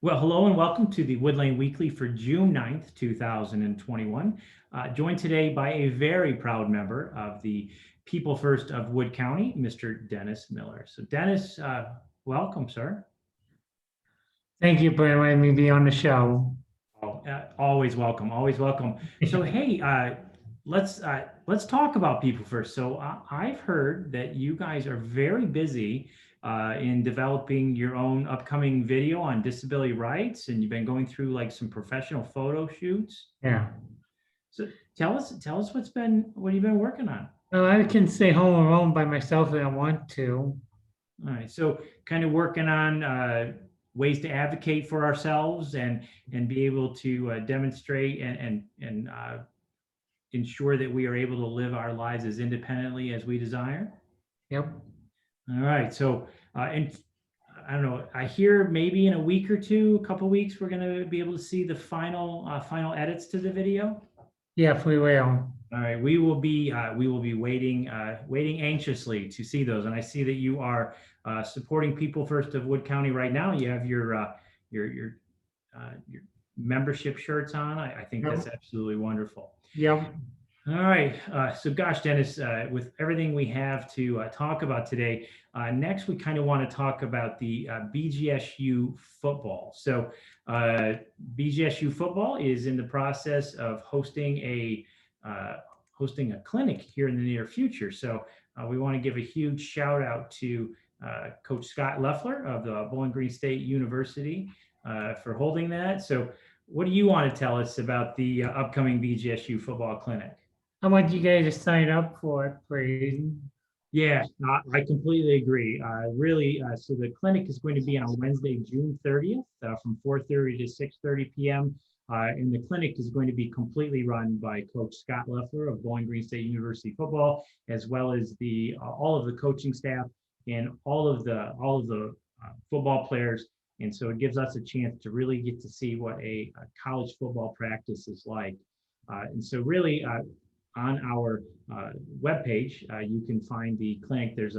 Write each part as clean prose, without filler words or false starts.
Well, hello and welcome to the Wood Lane Weekly for June 9th, 2021. Joined today by a very proud member of the People First of Wood County, Mr. Dennis Miller. So Dennis, welcome, sir. Thank you for letting me be on the show. Oh, always welcome, always welcome. So hey, let's talk about People First. So I've heard that you guys are very busy in developing your own upcoming video on disability rights, and you've been going through like some professional photo shoots. Yeah. So tell us what you've been working on. Well, I can stay home alone by myself if I want to. All right, so kind of working on ways to advocate for ourselves and be able to demonstrate and ensure that we are able to live our lives as independently as we desire. Yep. All right, so and I don't know. I hear maybe in a week or two, a couple weeks, we're going to be able to see the final edits to the video. Yeah, we will. All right, we will be waiting anxiously to see those. And I see that you are supporting People First of Wood County right now. You have your membership shirts on. I think that's Yep. absolutely wonderful. Yep. All right, so gosh, Dennis, with everything we have to talk about today, next we kind of want to talk about the BGSU football. So BGSU football is in the process of hosting a clinic here in the near future. So we want to give a huge shout out to Coach Scott Leffler of the Bowling Green State University for holding that. So what do you want to tell us about the upcoming BGSU football clinic? I want you guys to sign up for it, please. Yeah, I completely agree. Really, so the clinic is going to be on Wednesday, June 30th, from 4:30 to 6:30 p.m. And the clinic is going to be completely run by Coach Scott Leffler of Bowling Green State University football, as well as the all of the coaching staff and all of the football players. And so it gives us a chance to really get to see what a college football practice is like. And so really, on our webpage, you can find the clinic. There's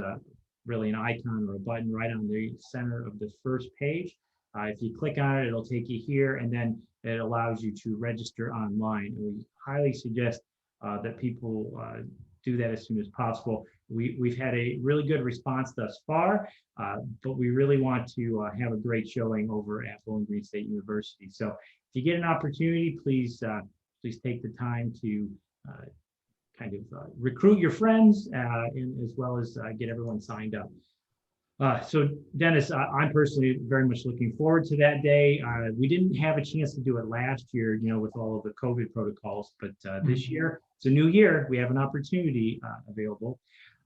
really an icon or a button right on the center of the first page. If you click on it, it'll take you here, and then it allows you to register online. And we highly suggest that people do that as soon as possible. We've had a really good response thus far, but we really want to have a great showing over at Bowling Green State University. So if you get an opportunity, please take the time to kind of recruit your friends and as well as get everyone signed up. So Dennis, I'm personally very much looking forward to that day. We didn't have a chance to do it last year, with all of the COVID protocols, but this year, it's a new year, we have an opportunity available.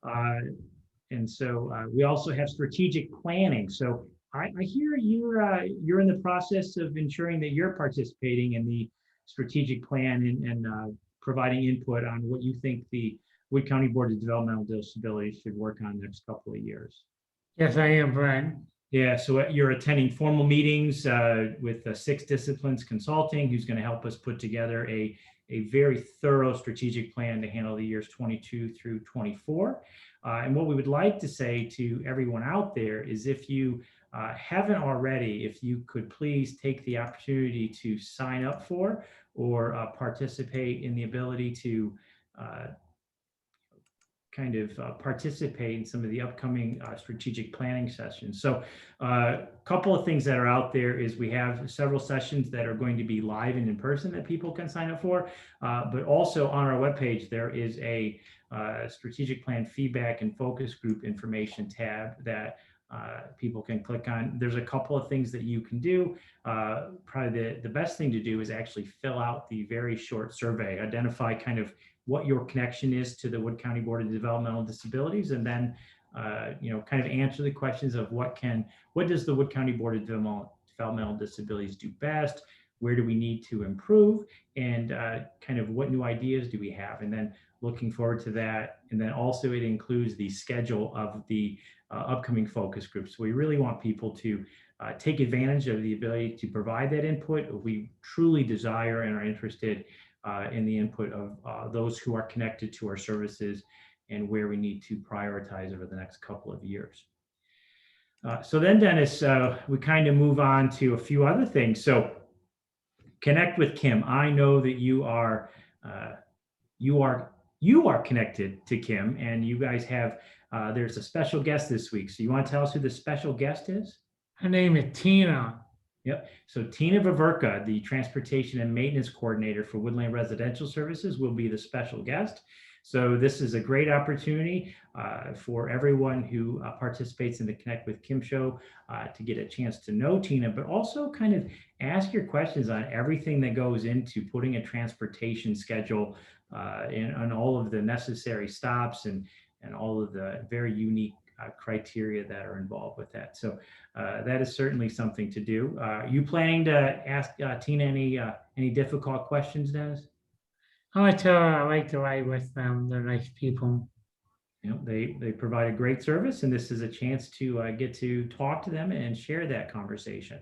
And so we also have strategic planning. So I hear you're in the process of ensuring that you're participating in the strategic plan and providing input on what you think the Wood County Board of Developmental Disabilities should work on next couple of years. Yes, I am, Brian. Yeah, so you're attending formal meetings with Six Disciplines Consulting, who's going to help us put together a very thorough strategic plan to handle the years 22 through 24. And what we would like to say to everyone out there is if you haven't already, if you could please take the opportunity to sign up for or participate in the ability to kind of participate in some of the upcoming strategic planning sessions. So a couple of things that are out there is we have several sessions that are going to be live and in person that people can sign up for, but also on our webpage, there is a strategic plan feedback and focus group information tab that people can click on. There's a couple of things that you can do. Probably the best thing to do is actually fill out the very short survey, identify kind of what your connection is to the Wood County Board of Developmental Disabilities, and then kind of answer the questions of what does the Wood County Board of Developmental Disabilities do best, where do we need to improve, and kind of what new ideas do we have, and then looking forward to that. And then also it includes the schedule of the upcoming focus groups. So we really want people to take advantage of the ability to provide that input if we truly desire and are interested in the input of those who are connected to our services and where we need to prioritize over the next couple of years. So then, Dennis, we kind of move on to a few other things. So connect with Kim. I know that uh, you are you are connected to Kim, and you guys have there's a special guest this week. So you want to tell us who the special guest is? Her name is Tina. Yep. So Tina Vaverka, the Transportation and Maintenance Coordinator for Woodland Residential Services, will be the special guest. So this is a great opportunity for everyone who participates in the Connect with Kim show to get a chance to know Tina, but also kind of ask your questions on everything that goes into putting a transportation schedule and all of the necessary stops and all of the very unique criteria that are involved with that. So that is certainly something to do. Are you planning to ask Tina any difficult questions, Dennis? I like to ride with them. They're nice people. You know, they provide a great service, and this is a chance to get to talk to them and share that conversation.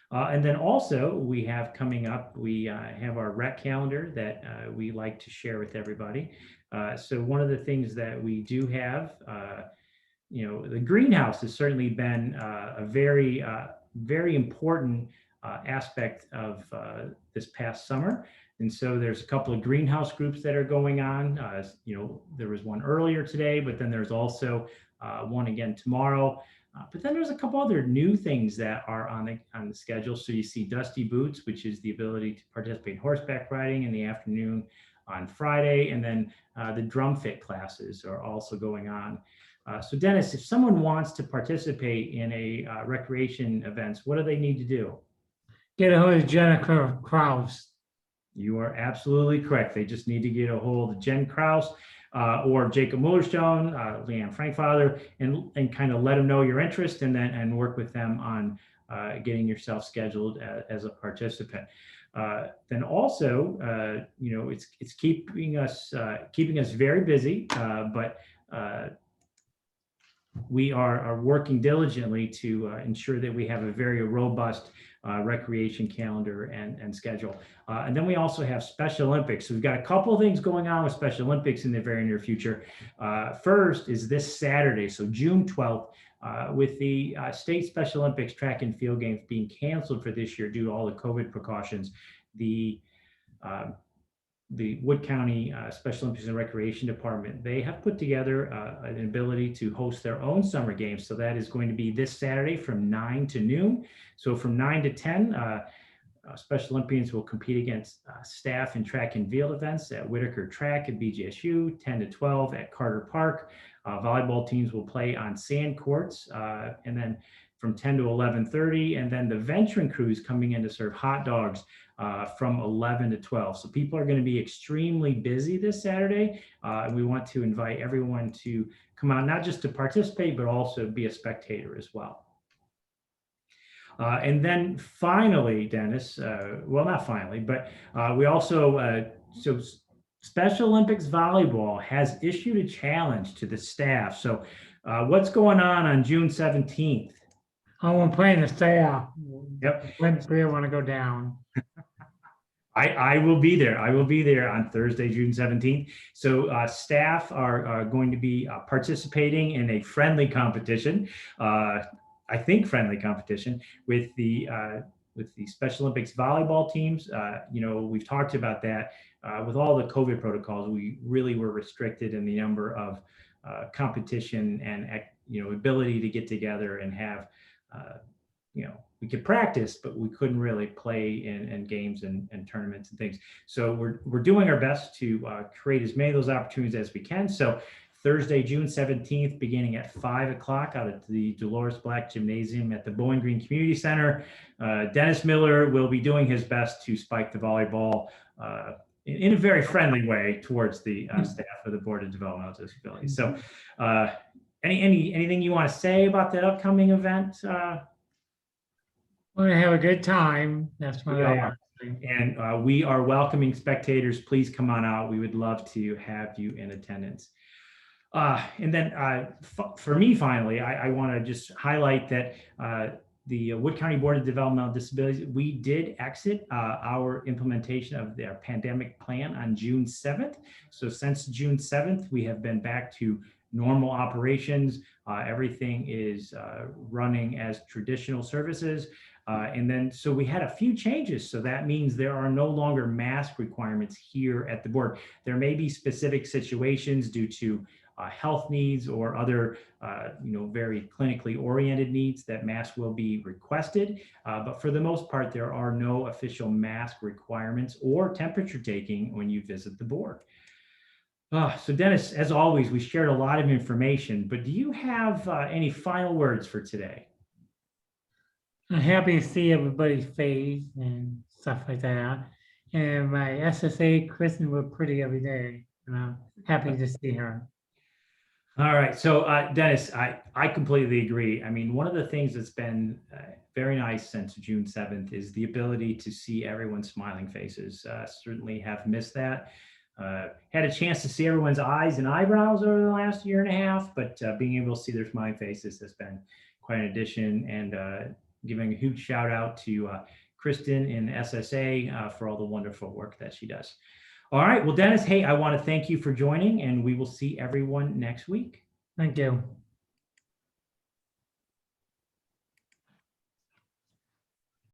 And then also we have coming up, we have our rec calendar that we like to share with everybody. So one of the things that we do have, the greenhouse has certainly been a very important aspect of this past summer. And so there's a couple of greenhouse groups that are going on. There was one earlier today, but then there's also one again tomorrow. But then there's a couple other new things that are on the schedule. So you see Dusty Boots, which is the ability to participate in horseback riding in the afternoon on Friday, and then the drum fit classes are also going on. So Dennis, if someone wants to participate in a recreation events, what do they need to do? Get a hold of Jennifer Kraus. You are absolutely correct. They just need to get a hold of Jen Kraus or Jacob Mullerstone, Leanne Frankfather, and kind of let them know your interest and work with them on getting yourself scheduled as a participant. Then also, it's keeping us very busy, but we are working diligently to ensure that we have a very robust recreation calendar and schedule. And then we also have Special Olympics. So we've got a couple of things going on with Special Olympics in the very near future. First is this Saturday, so June 12th, with the State Special Olympics track and field games being canceled for this year due to all the COVID precautions. The Wood County Special Olympics and Recreation Department, they have put together an ability to host their own summer games. So that is going to be this Saturday from 9 to noon. So from 9 to 10, Special Olympians will compete against staff in track and field events at Whitaker Track at BGSU, 10 to 12 at Carter Park. Volleyball teams will play on sand courts, and then from 10 to 11:30, and then the venturing crews coming in to serve hot dogs from 11 to 12. So people are going to be extremely busy this Saturday. We want to invite everyone to come out, not just to participate, but also be a spectator as well. And then finally, Dennis, well, not finally, but we also, so Special Olympics Volleyball has issued a challenge to the staff. So what's going on June 17th? I want to play in the staff. Yep. When we want to go down. I will be there. I will be there on Thursday, June 17th. So staff are going to be participating in a friendly competition. I think friendly competition with the Special Olympics volleyball teams. We've talked about that with all the COVID protocols. We really were restricted in the number of competition and ability to get together and have we could practice, but we couldn't really play in games and tournaments and things. So we're doing our best to create as many of those opportunities as we can. So Thursday, June 17th, beginning at 5 o'clock out at the Dolores Black Gymnasium at the Bowling Green Community Center. Dennis Miller will be doing his best to spike the volleyball in a very friendly way towards the staff of the Board of Developmental Disabilities. So anything you want to say about that upcoming event? We're going to have a good time. That's what I have. And we are welcoming spectators. Please come on out. We would love to have you in attendance. And then for me, finally, I want to just highlight that the Wood County Board of Developmental Disabilities, we did exit our implementation of their pandemic plan on June 7th. So since June 7th, we have been back to normal operations. Everything is running as traditional services. And then, so we had a few changes. So that means there are no longer mask requirements here at the board. There may be specific situations due to health needs or other, very clinically oriented needs that masks will be requested. But for the most part, there are no official mask requirements or temperature taking when you visit the board. So Dennis, as always, we shared a lot of information, but do you have any final words for today? I'm happy to see everybody's face and stuff like that. And my SSA, Kristen, we're pretty every day. And I'm happy to see her. All right. So, Dennis, I completely agree. I mean, one of the things that's been very nice since June 7th is the ability to see everyone's smiling faces. Certainly have missed that. Had a chance to see everyone's eyes and eyebrows over the last year and a half, but being able to see their smiling faces has been quite an addition. And giving a huge shout out to Kristen in SSA for all the wonderful work that she does. All right. Well, Dennis, hey, I want to thank you for joining, and we will see everyone next week. Thank you.